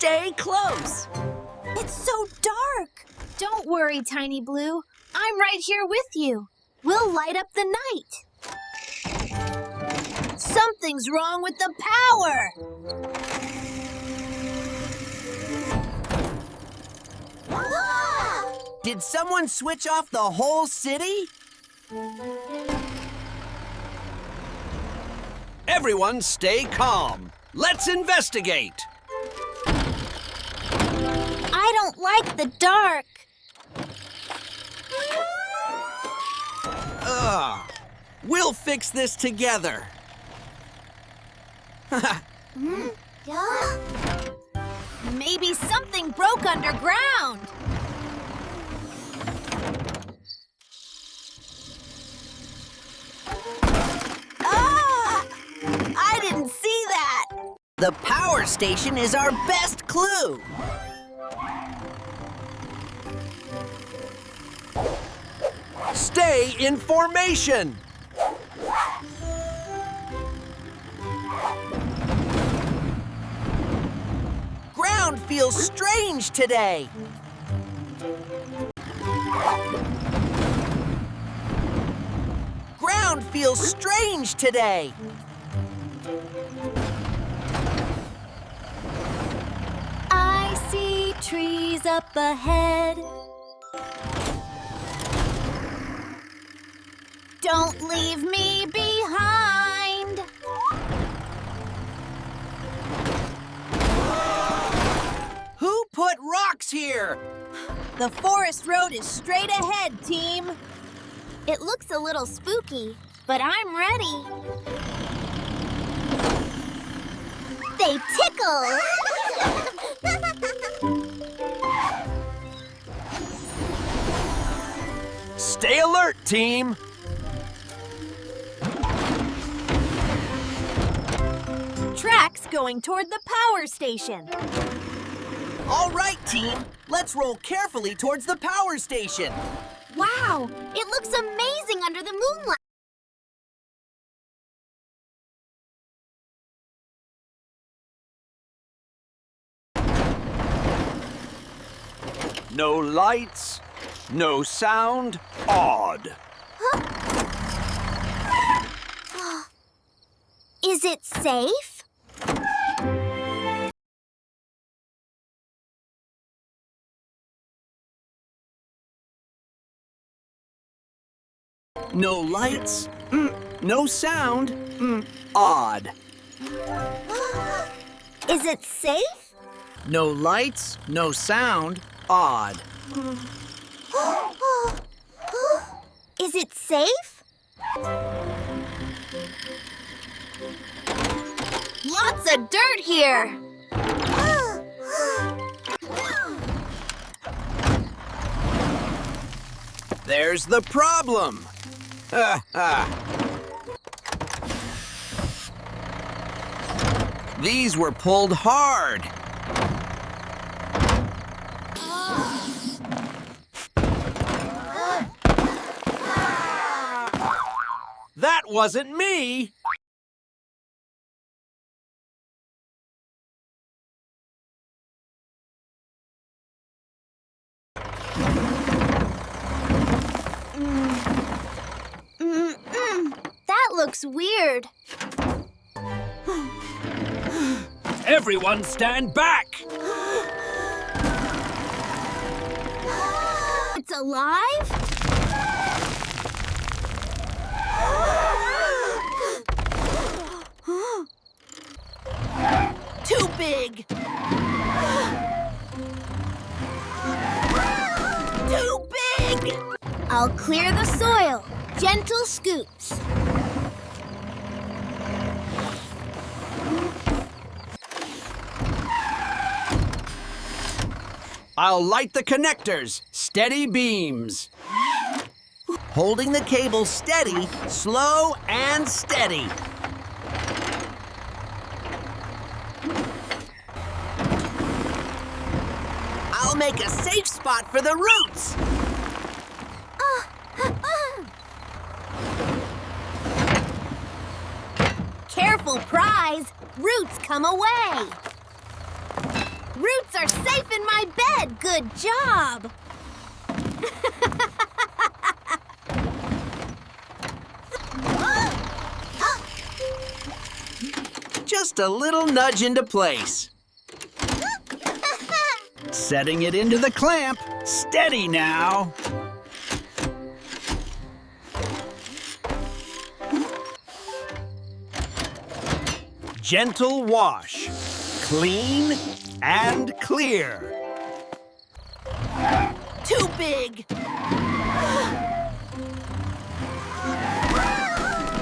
Stay close. It's so dark. Don't worry, Tiny Blue. I'm right here with you. We'll light up the night. Something's wrong with the power. Did someone switch off the whole city? Everyone stay calm. Let's investigate. I don't like the dark. We'll fix this together. Maybe something broke underground. I didn't see that. The power station is our best clue. Stay in formation. Ground feels strange today. Ground feels strange today. I see trees up ahead. Don't leave me behind. Who put rocks here? The forest road is straight ahead, team. It looks a little spooky, but I'm ready. They tickle. Stay alert, team. Tracks going toward the power station. All right, team. Let's roll carefully towards the power station. Wow, it looks amazing under the moonlight. No lights, no sound, odd. Is it safe? No lights, no sound, odd. Is it safe? No lights, no sound, odd. Is it safe? Lots of dirt here. There's the problem. These were pulled hard. That wasn't me. That looks weird. Everyone stand back. It's alive? Too big. Too big. I'll clear the soil. Gentle scoops. I'll light the connectors. Steady beams. Holding the cable steady, slow and steady. I'll make a safe spot for the roots. Careful, prize. Roots come away. Roots are safe in my bed. Good job. Just a little nudge into place. Setting it into the clamp. Steady now. Gentle wash. Clean and clear. Too big!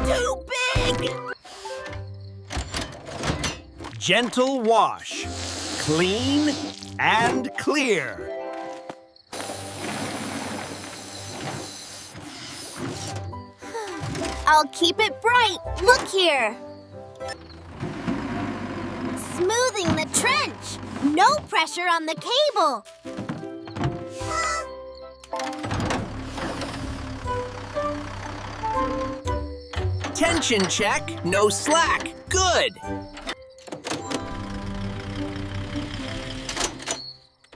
Too big! Gentle wash. Clean and clear. I'll keep it bright. Look here. Smoothing the trench. No pressure on the cable. Tension check, no slack. Good!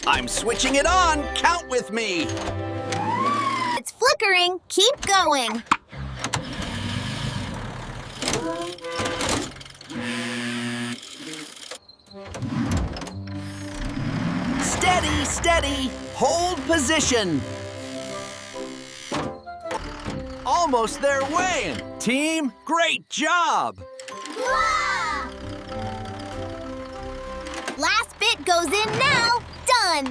I'm switching it on. Count with me. It's flickering. Keep going. Steady, steady. Hold position. Almost there, weighing. Team, great job. Last bit goes in now. Done.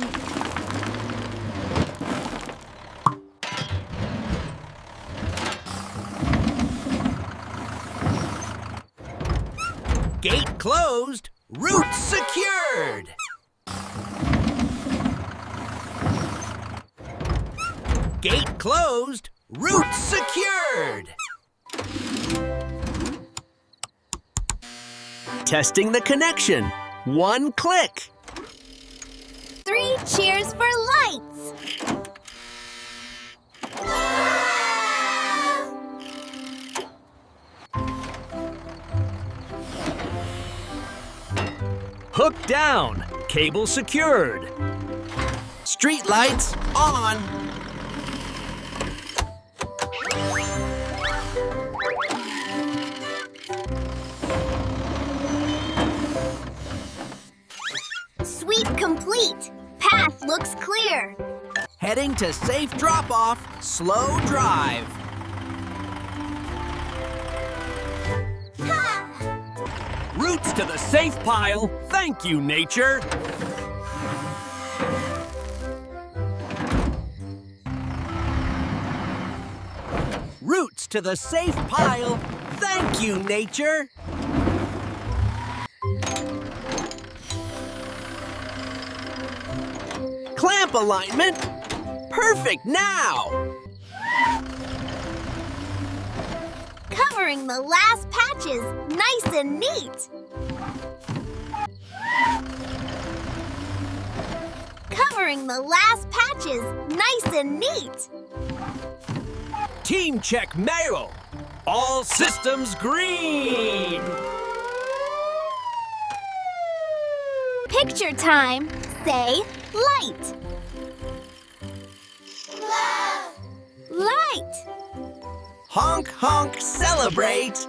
Gate closed. Route secured. Gate closed. Route secured. Testing the connection. One click. 3 cheers for lights. Hook down. Cable secured. Street lights on. Sweep complete. Path looks clear. Heading to safe drop-off. Slow drive. Roots to the safe pile. Thank you, nature. Roots to the safe pile. Thank you, nature. Clamp alignment. Perfect now. Covering the last patches, nice and neat. Covering the last patches, nice and neat. Team check mail. All systems green. Picture time. Say light. Light. Honk, honk, celebrate.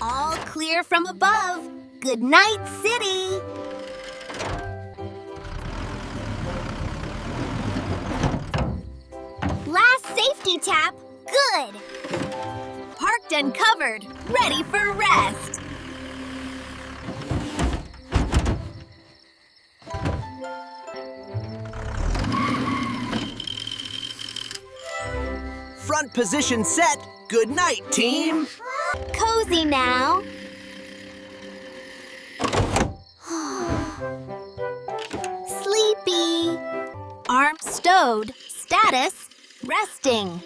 All clear from above. Good night, city. Last safety tap. Good. Parked and covered. Ready for rest. Front position set. Good night, team. Cozy now. Sleepy. Arms stowed. Status resting.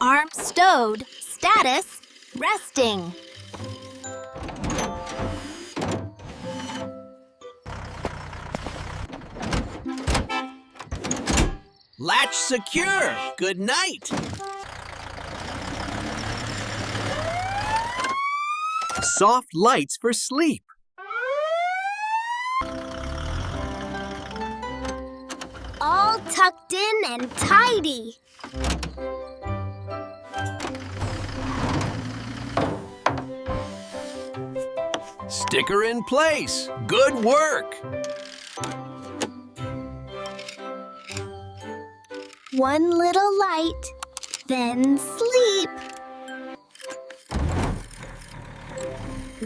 Arms stowed. Status resting. Latch secure. Good night. Soft lights for sleep. All tucked in and tidy. Sticker in place. Good work. One little light, then sleep.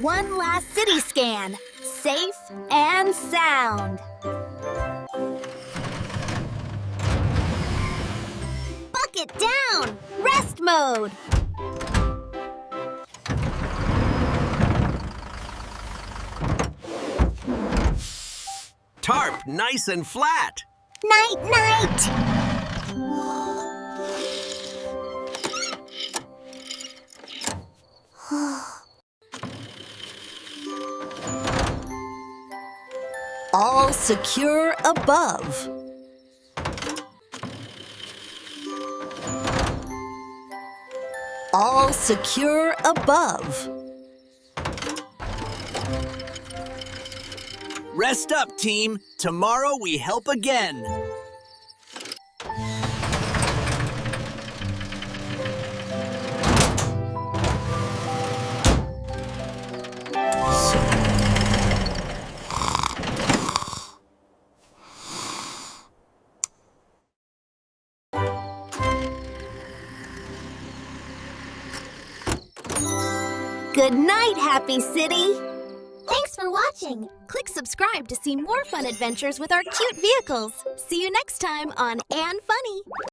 One last city scan, safe and sound. Bucket down, rest mode. Tarp nice and flat. Night, night. All secure above. All secure above. Rest up, team. Tomorrow we help again. Good night, Happy City! Thanks for watching! Click subscribe to see more fun adventures with our cute vehicles. See you next time on And Funny!